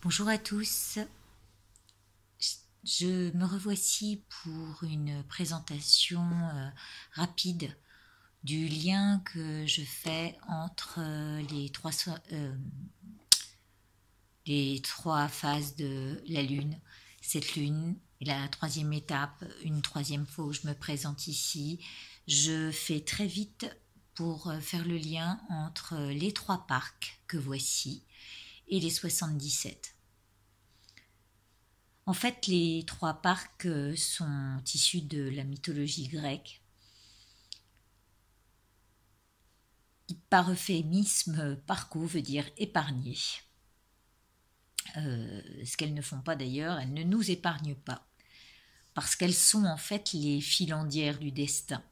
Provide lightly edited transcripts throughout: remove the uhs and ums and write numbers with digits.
Bonjour à tous, je me revoici pour une présentation rapide du lien que je fais entre les trois phases de la Lune. Cette Lune est la troisième étape, une troisième fois où je me présente ici. Je fais très vite pour faire le lien entre les trois parcs que voici et les 77. En fait, les trois parcs sont issus de la mythologie grecque. Par euphémisme, parco veut dire épargner. Ce qu'elles ne font pas d'ailleurs, elles ne nous épargnent pas. Parce qu'elles sont en fait les filandières du destin.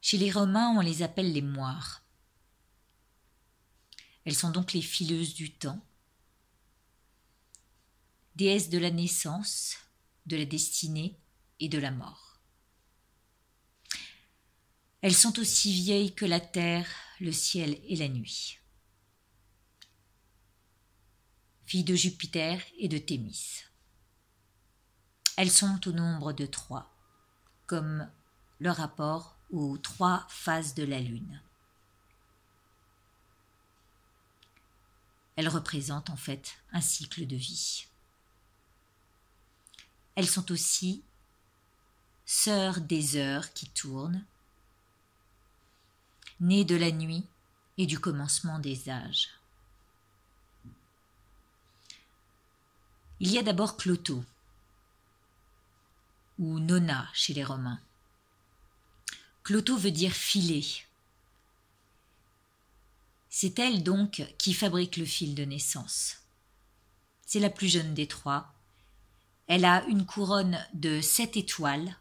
Chez les Romains, on les appelle les moires. Elles sont donc les fileuses du temps, déesses de la naissance, de la destinée et de la mort. Elles sont aussi vieilles que la terre, le ciel et la nuit. Filles de Jupiter et de Thémis. Elles sont au nombre de 3, comme le rapport aux 3 phases de la Lune. Elles représentent en fait un cycle de vie. Elles sont aussi sœurs des heures qui tournent, nées de la nuit et du commencement des âges. Il y a d'abord Clotho, ou Nona chez les Romains. Clotho veut dire filet. C'est elle donc qui fabrique le fil de naissance. C'est la plus jeune des 3. Elle a une couronne de 7 étoiles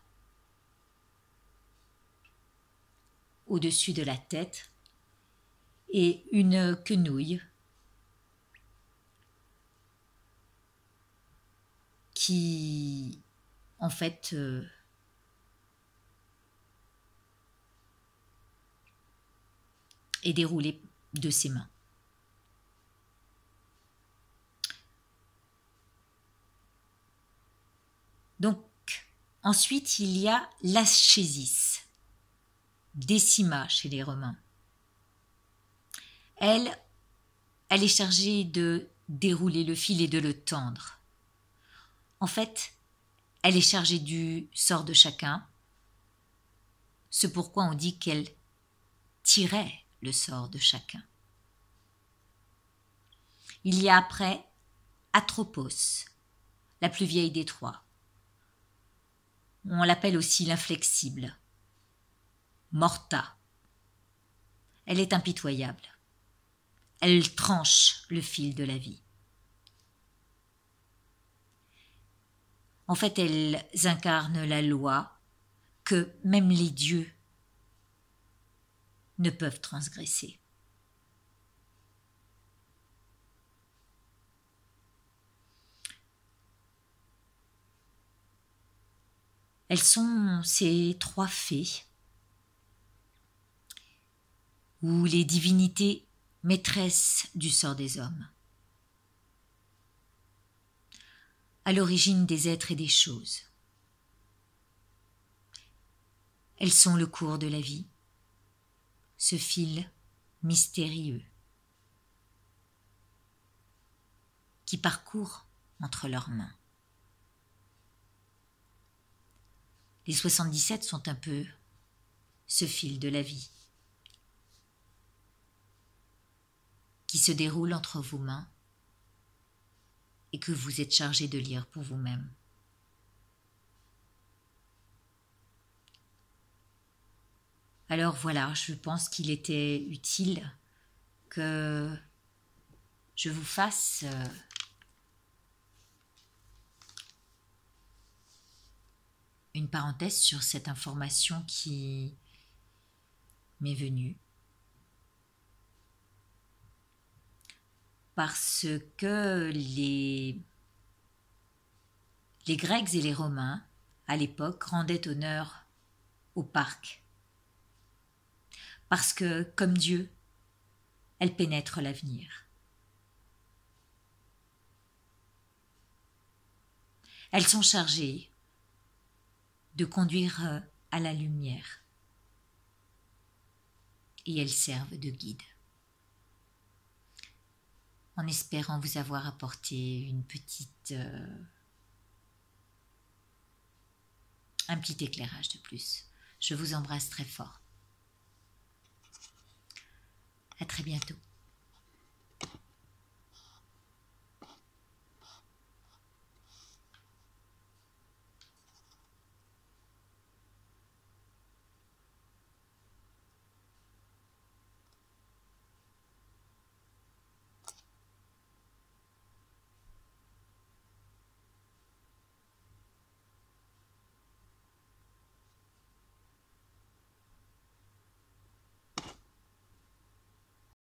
au-dessus de la tête et une quenouille qui, en fait, est déroulée de ses mains. Donc, ensuite, il y a l'aschésis, Décima chez les Romains. Elle est chargée de dérouler le fil et de le tendre. En fait, elle est chargée du sort de chacun, ce pourquoi on dit qu'elle tirait le sort de chacun. Il y a après Atropos, la plus vieille des 3. On l'appelle aussi l'inflexible. Morta. Elle est impitoyable. Elle tranche le fil de la vie. En fait, elles incarnent la loi que même les dieux ne peuvent transgresser. Elles sont ces 3 fées, ou les divinités maîtresses du sort des hommes, à l'origine des êtres et des choses. Elles sont le cours de la vie, ce fil mystérieux qui parcourt entre leurs mains. Les 77 sont un peu ce fil de la vie qui se déroule entre vos mains et que vous êtes chargé de lire pour vous-même. Alors voilà, je pense qu'il était utile que je vous fasse une parenthèse sur cette information qui m'est venue. Parce que les Grecs et les Romains, à l'époque, rendaient honneur au parc. Parce que, comme Dieu, elle pénètre l'avenir. Elles sont chargées de conduire à la lumière et elles servent de guide. En espérant vous avoir apporté un petit éclairage de plus. Je vous embrasse très fort. À très bientôt.